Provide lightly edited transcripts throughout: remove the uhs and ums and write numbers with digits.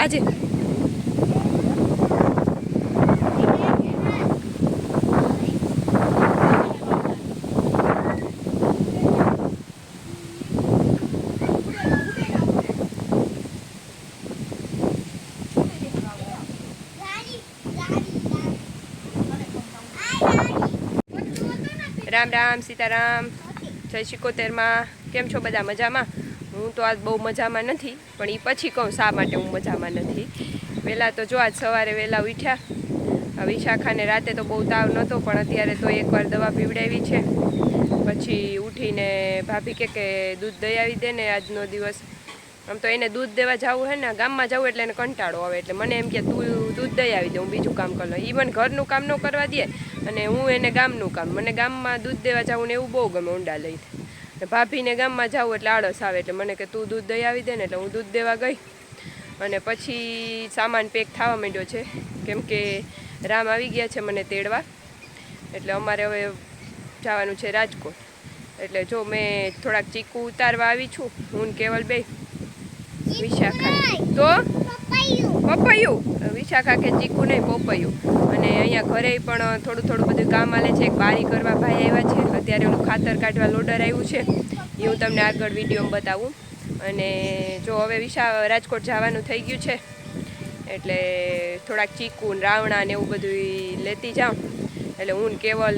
જાજે રામ રામ સીતારામ જય શિકોતેરમાં કેમ છો બધા મજામાં? હું તો આજ બહુ મજામાં નથી, પણ એ પછી કહું શા માટે હું મજામાં નથી. પહેલાં તો જો આજ સવારે વહેલા ઉઠ્યા, વિશાખાને રાતે તો બહુ તાવ નહોતો, પણ અત્યારે તો એકવાર દવા પીવડાવી છે. પછી ઉઠીને ભાભી કે દૂધ દઈ આવી દે ને આજનો દિવસ. આમ તો એને દૂધ દેવા જવું હે ને, ગામમાં જવું એટલે એને કંટાળો આવે, એટલે મને એમ કે તું દૂધ દઈ આવી દે, હું બીજું કામ કરી લઉં. ઇવન ઘરનું કામ ન કરવા દે અને હું એને ગામનું કામ, મને ગામમાં દૂધ દેવા જવું ને એવું બહુ ગમે ઊંડા લઈને. ભાભીને ગામમાં જાવું એટલે આળસ આવે, એટલે મને કે તું દૂધ દઈ આવી દે ને, એટલે હું દૂધ દેવા ગઈ. અને પછી સામાન પેક થવા માંડ્યો છે, કેમ કે રામ આવી ગયા છે મને તેડવા, એટલે અમારે હવે જવાનું છે રાજકોટ. એટલે જો મેં થોડાક ચીકુ ઉતારવા આવી છું, હું કેવલ બે. વિશાખા તો પપૈયું, વિશાખા કે ચીકુ નહીં પપૈયું. અને અહીંયા ઘરે પણ થોડું બધું કામ આલે છે. એક બારી કરવા ભાઈ આવ્યા છે, અત્યારે એનું ખાતર કાઢવા લોડર આવ્યું છે, એ હું તમને આગળ વિડીયોમાં બતાવું. અને જો હવે રાજકોટ જવાનું થઈ ગયું છે, એટલે થોડાક ચીકુ ને રાવણા ને એવું બધું લેતી જાઉં. એટલે હું કેવલ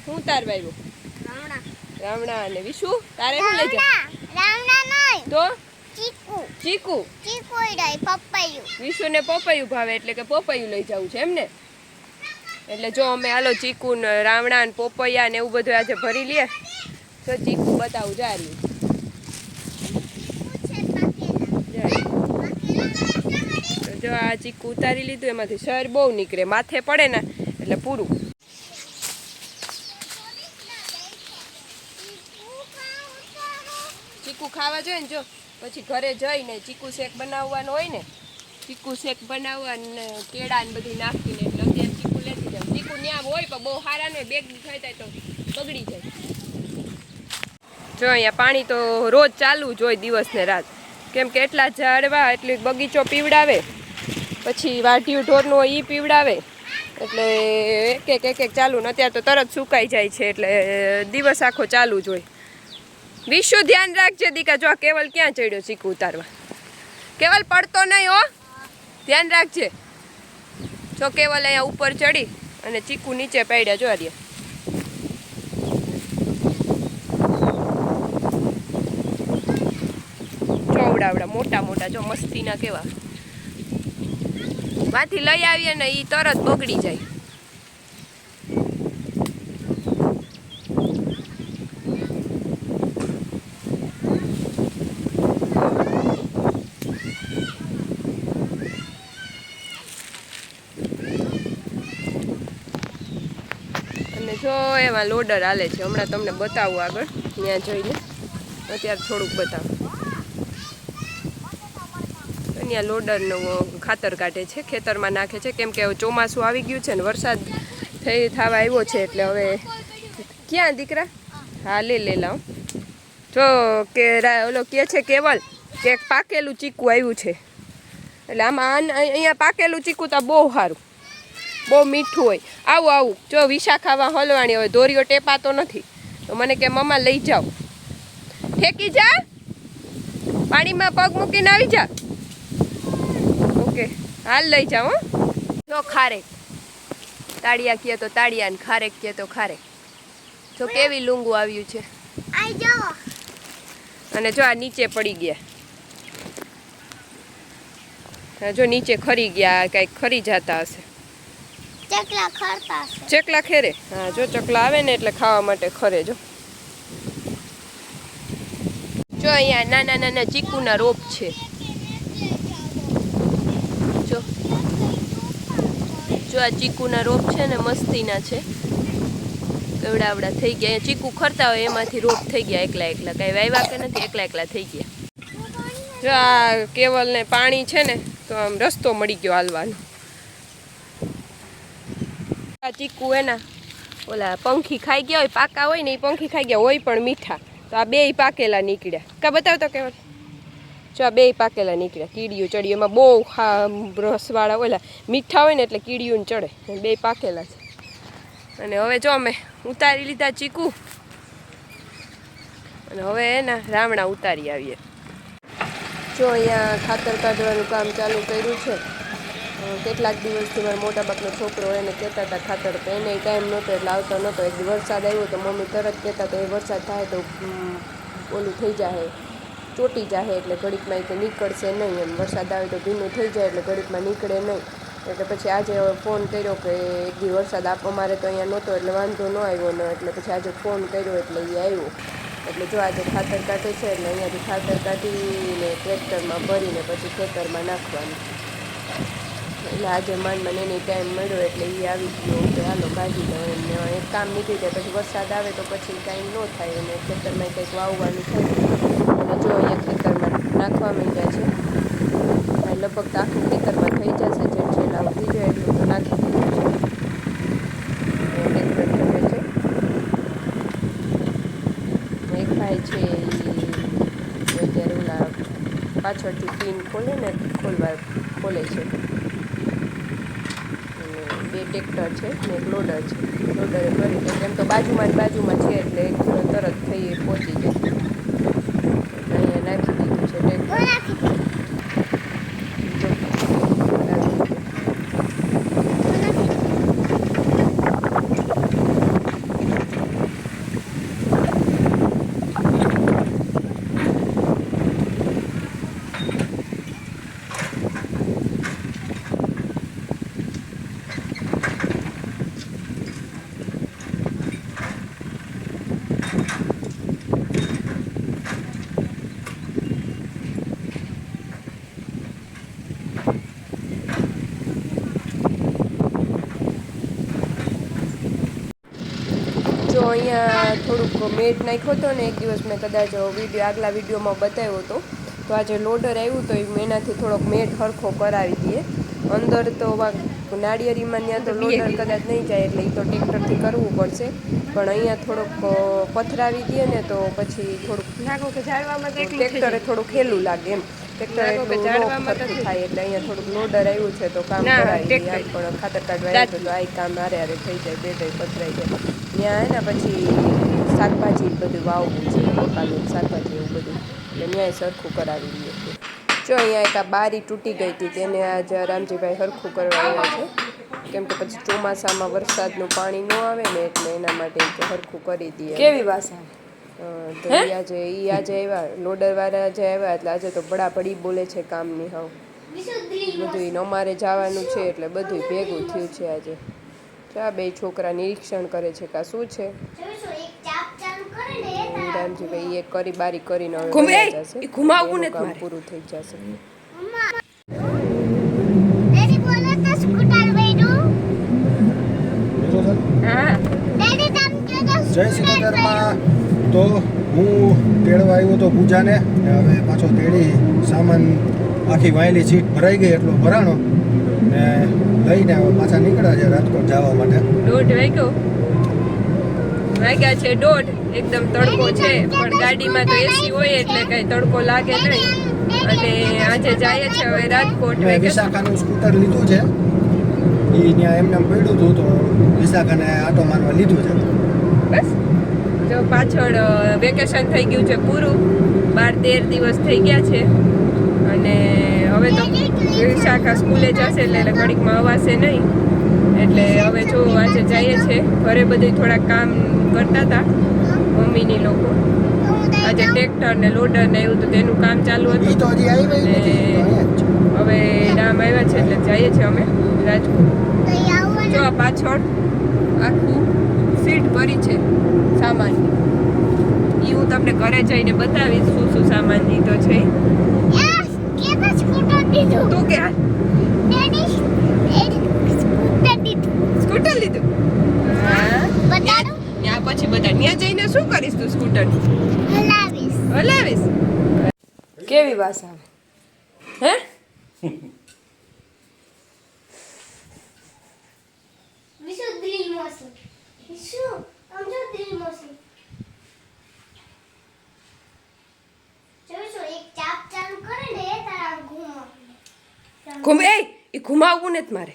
હું તારવા આવ્યો રાવણા અને વિશુ તારે શું લઈ જા તો ચીકુ વિશુ ને પપૈયું ભાવે, એટલે કે પપૈયું લઈ જવું છે એમને. એટલે જો અમે હાલો ચીકુ ને રાવણા ને પપૈયા ને એવું બધું આજે ભરી લઈએ. તો ચીકુ બતાવું જા રહ્યું. જો આ ચીકુ ઉતારી લીધું, એમાંથી સર બહુ નીકળે, માથે પડે ને એટલે પૂરું. ચીકુ ખાવા જોઈએ ને, જો પછી ઘરે જઈને ચીકુ શેક બનાવવાનો હોય ને, ચીકુ શેક બનાવવા ને કેળા ને બધું નાખીને, એટલે અત્યારે ચીકુ લેતી જાવ. ચીકુ ન્યા હોય પણ બહુ સારા ને, બેગ થઈ જાય તો બગડી જાય. જો અહીંયા પાણી તો રોજ ચાલુ જ હોય દિવસ ને રાત, કેમ કે એટલા ઝાડવા એટલી બગીચો પીવડાવે, પછી વાઢિયું ઢોરનું હોય એ પીવડાવે, એટલે એક ચાલુ ને. અત્યારે તો તરત સુકાઈ જાય છે, એટલે દિવસ આખો ચાલુ જ હોય. વિશુ ધ્યાન રાખજે દીકા, જો કેવલ ક્યાં ચડ્યો ચીકુ ઉતારવા. કેવલ પડતો નહીં હો, ધ્યાન રાખજે. જો કેવલ અહીંયા ઉપર ચડી અને ચીકુ નીચે પડ્યા. જો રહ્યા ચોવડાવડા મોટા જો મસ્તીના કેવા. માંથી લઈ આવીએ ને એ તરત બગડી જાય. જો એમાં લોડર હાલે છે, હમણાં તમને બતાવું આગળ ત્યાં જઈને. અત્યારે થોડુંક બતાવું. ત્યાં લોડરનું ખાતર કાઢે છે, ખેતરમાં નાખે છે, કેમ કે ચોમાસું આવી ગયું છે ને વરસાદ થવા આવ્યો છે. એટલે હવે ક્યાં દીકરા હા લે લાવ. જો કે ઓલો કહે છે કેવલ કે એક પાકેલું ચીકુ આવ્યું છે, એટલે આમાં અહીંયા પાકેલું ચીકુ તો બહુ સારું, બહુ મીઠું હોય. આવું જો વિશાખાવા હલવાણી હોય, દોરીઓ ટેપાતો નથી, તો મને કે મમ્મા લઈ જાઓ. ઠેકી જા, પાણીમાં પગ મૂકીને આવી જા. ઓકે હાલ લઈ જાઓ. જો ખારેક, તાળિયા કહે તો તાળિયા ને ખારેક કહે તો ખારેક. જો કેવી લૂંગું આવ્યું છે. અને જો આ નીચે પડી ગયા, જો નીચે ખરી ગયા, કઈક ખરી જતા હશે. ચકલા ખેરે, હા જો ચકલા આવે ને એટલે ખાવા માટે ખરે. જો અહીંયા નાના ચીકુના રોપ છે. જો આ ચીકુના રોપ છે ને મસ્તીના છે, કેવડાવડા થઈ ગયા. ચીકુ ખરતા હોય એમાંથી રોપ થઈ ગયા એકલા, કઈ વાવ્યા કે નથી, એકલા થઈ ગયા. જો આ કેવલ ને પાણી છે ને, તો આમ રસ્તો મળી ગયો હાલવાનો. ચીકુ એના ઓલા પંખી ખાઈ ગયા હોય, પાકા હોય ને એ પંખી ખાઈ ગયા હોય, પણ મીઠા. તો આ બે પાકેલા નીકળ્યા. કા બતાવ તો કેવલ, જો આ બે પાકેલા નીકળ્યા, કીડીયું ચડી. એમાં બહુ રસવાળા ઓલા મીઠા હોય ને એટલે કીડીયું ચડે. બે પાકેલા છે. અને હવે જો અમે ઉતારી લીધા ચીકુ, અને હવે એના રામણા ઉતારી આવીએ. જો અહીંયા ખાતર કાઢવાનું કામ ચાલુ કર્યું છે. કેટલાક દિવસથી મારા મોટા બાપનો છોકરો એને કહેતા હતા ખાતર, તો એને ટાઈમ નહોતો એટલે આવતો નહોતો. એક વરસાદ આવ્યો તો મમ્મી તરત કહેતા તો એ વરસાદ થાય તો ઓલું થઈ જાય, ચોટી જાય, એટલે ઘડીકમાં કે નીકળશે નહીં. એમ વરસાદ આવે તો ભીનું થઈ જાય એટલે ઘડીકમાં નીકળે નહીં. એટલે પછી આજે ફોન કર્યો કે એક દી વરસાદ અમારે તો અહીંયા નહોતો એટલે વાંધો ન આવ્યો ને, એટલે પછી આજે ફોન કર્યો એટલે એ આવ્યો. એટલે જો આજે ખાતર કાઢે છે એટલે અહીંયાથી ખાતર કાઢીને ટ્રેક્ટરમાં ભરીને પછી ખેતરમાં નાખવાનું. એટલે આજે માંડમાં એની ટાઈમ મળ્યો એટલે એ આવી ગયો કે હાલો કાઢી દો એમને. એક કામ નીકળી જાય પછી વરસાદ આવે તો પછી કાંઈ ન થાય અને ખેતરમાં કંઈક વાવવાનું થાય. અને જો અહીંયા ખેતરમાં નાખવા માંડ્યા છે. લગભગ તો આખું ખેતરમાં થઈ જશે, જેમ છેલ્લા ઉઠી જાય એટલું તો નાખી દીધું છે. એક ભાઈ છે એ અત્યારે ઓલા પાછળથી પિન ખોલે ને ખોલે છે. બે ટ્રેક્ટર છે ને એક લોડર છે. લોડરે ભરી દે એમ તો બાજુમાં છે એટલે એક તરત થઈ પહોંચી જાય. અહીંયા નાખી દીધું છે ટ્રેક્ટર. જો અહીંયા થોડુંક મેટ નાખ્યો હતો ને એક દિવસ, મેં કદાચ આગલા વિડીયોમાં બતાવ્યો હતો. તો આજે લોડર આવ્યું તો એનાથી થોડોક મેટ હરખો કરાવી દઈએ. અંદર તો નાળિયેરીમાં ત્યાં તો લોડર કદાચ નહીં જાય એટલે એ તો ટ્રેક્ટરથી કરવું પડશે. પણ અહીંયા થોડોક પથરાવી દઈએ ને તો પછી થોડુંક ટ્રેક્ટરે થોડુંક હેલું લાગે એમ. ટ્રેક્ટર એટલું થાય એટલે અહીંયા થોડુંક લોડર આવ્યું છે તો કામ કરાવી દઈએ. પણ ખાતર કાઢવા આવ્યું તો આ કામ હારે થઈ જાય, બે પથરાઈ જાય. ત્યાં ને પછી શાકભાજી બધું વાવવું છે, બકાલું શાકભાજી એવું બધું, એટલે ન્યાય સરખું કરાવી દઈએ છીએ. જો અહીંયા એક આ બારી તૂટી ગઈ હતી તેને આજે રામજીભાઈ સરખું કરવા આવ્યા છે. કેમ કે પછી ચોમાસામાં વરસાદનું પાણી ન આવે ને એટલે એના માટે સરખું કરી દઈએ. કેવી ભાષા તો આજે આવ્યા, લોડરવાળા આજે આવ્યા એટલે આજે તો બડાબડી બોલે છે કામની. હા બધું અમારે જવાનું છે એટલે બધું ભેગું થયું છે આજે. આ બે છોકરા નિરીક્ષણ કરે છે કે શું છે. રામજીભાઈ એક કરી બારી કરીને હવે કામ પૂરું થઈ જશે. જય સિકંદરમાં તો હું તેડવા આવ્યો તો પૂજાને, હવે પાછો તેડી સામાન આખી વાયેલી સીટ ભરાઈ ગઈ એટલો ભરાણો ને લઈને હવે પાછા નીકળ્યા છે રાજકોટ જવા માટે. 1:30 વાગ્યા છે. 1:30 એકદમ તડકો છે પણ ગાડીમાં તો એસી હોય એટલે કઈ તડકો લાગે નહીં. અને આજે જાય છે હવે રાજકોટ. મેં વિશાખાનું સ્કૂટર લીધું છે, એ ત્યાં એમને પડ્યું હતું તો વિશાખાને આટો મારવા લીધું છે. બસ જો પાછળ વેકેશન થઈ ગયું છે પૂરું, 12-13 દિવસ થઈ ગયા છે. અને હવે તો વિશાખા સ્કૂલે જશે એટલે ઘડીકમાં અવાશે નહીં. એટલે હવે જો આજે જઈએ છે ઘરે. બધું થોડાક કામ કરતા હતા મમ્મીની લોકો. આજે ટ્રેક્ટર ને લોડર ને એવું તો તેનું કામ ચાલુ હતું. હવે રામ આવ્યા છે એટલે જઈએ છીએ અમે રાજકોટ. જો આ પાછળ આખું સીટ ભરી છે સામાનની. એ હું તમને ઘરે જઈને બતાવીશ શું શું સામાન લીધો છે. તું કે સ્કૂટર લીધું? ત્યાં પછી બધા ત્યાં જઈને શું કરીશ તું? સ્કૂટર હલાવીશ. કેવી ભાષા આવે હે? ઘૂમે એ ઘુમાવવું ને જ મારે.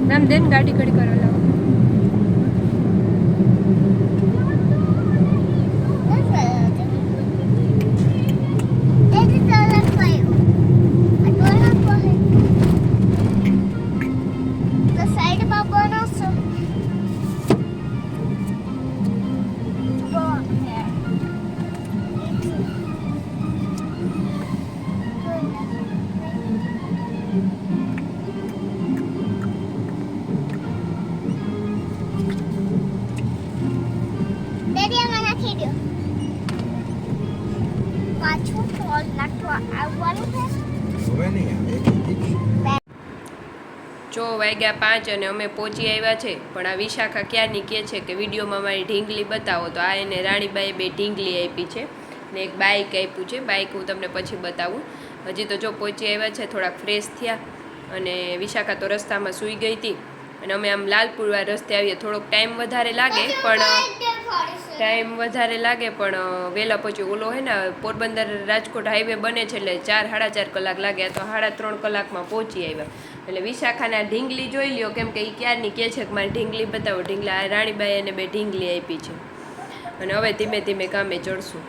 નામ દેન ગાડી ઘડી કરો લાવો. હવે નહીં આવે. જો વાગ્યા 5 અને અમે પહોંચી આવ્યા છે. પણ આ વિશાખા ક્યારની કહે છે કે વિડીયોમાં મારી ઢીંગલી બતાવો, તો આ એને રાણીબાઈએ 2 ઢીંગલી આપી છે ને એક બાઇક આપ્યું છે. બાઇક હું તમને પછી બતાવું. હજી તો જો પહોંચી આવ્યા છે, થોડાક ફ્રેશ થયા અને વિશાખા તો રસ્તામાં સૂઈ ગઈ હતી અને અમે આમ લાલપુર રસ્તે આવીએ. થોડોક ટાઈમ વધારે લાગે પણ વહેલા પહોંચી. ઓલો હે ને પોરબંદર રાજકોટ હાઈવે બને છે એટલે 4-4.5 કલાક લાગે. તો 3.5 કલાકમાં પહોંચી આવ્યા. એટલે વિશાખાને આ ઢીંગલી જોઈ લ્યો, કેમ કે એ ક્યારની કહે છે કે મારે ઢીંગલી બતાવો. ઢીંગલા રાણીબાઈ એને 2 ઢીંગલી આપી છે અને હવે ધીમે ધીમે કામે ચડશું.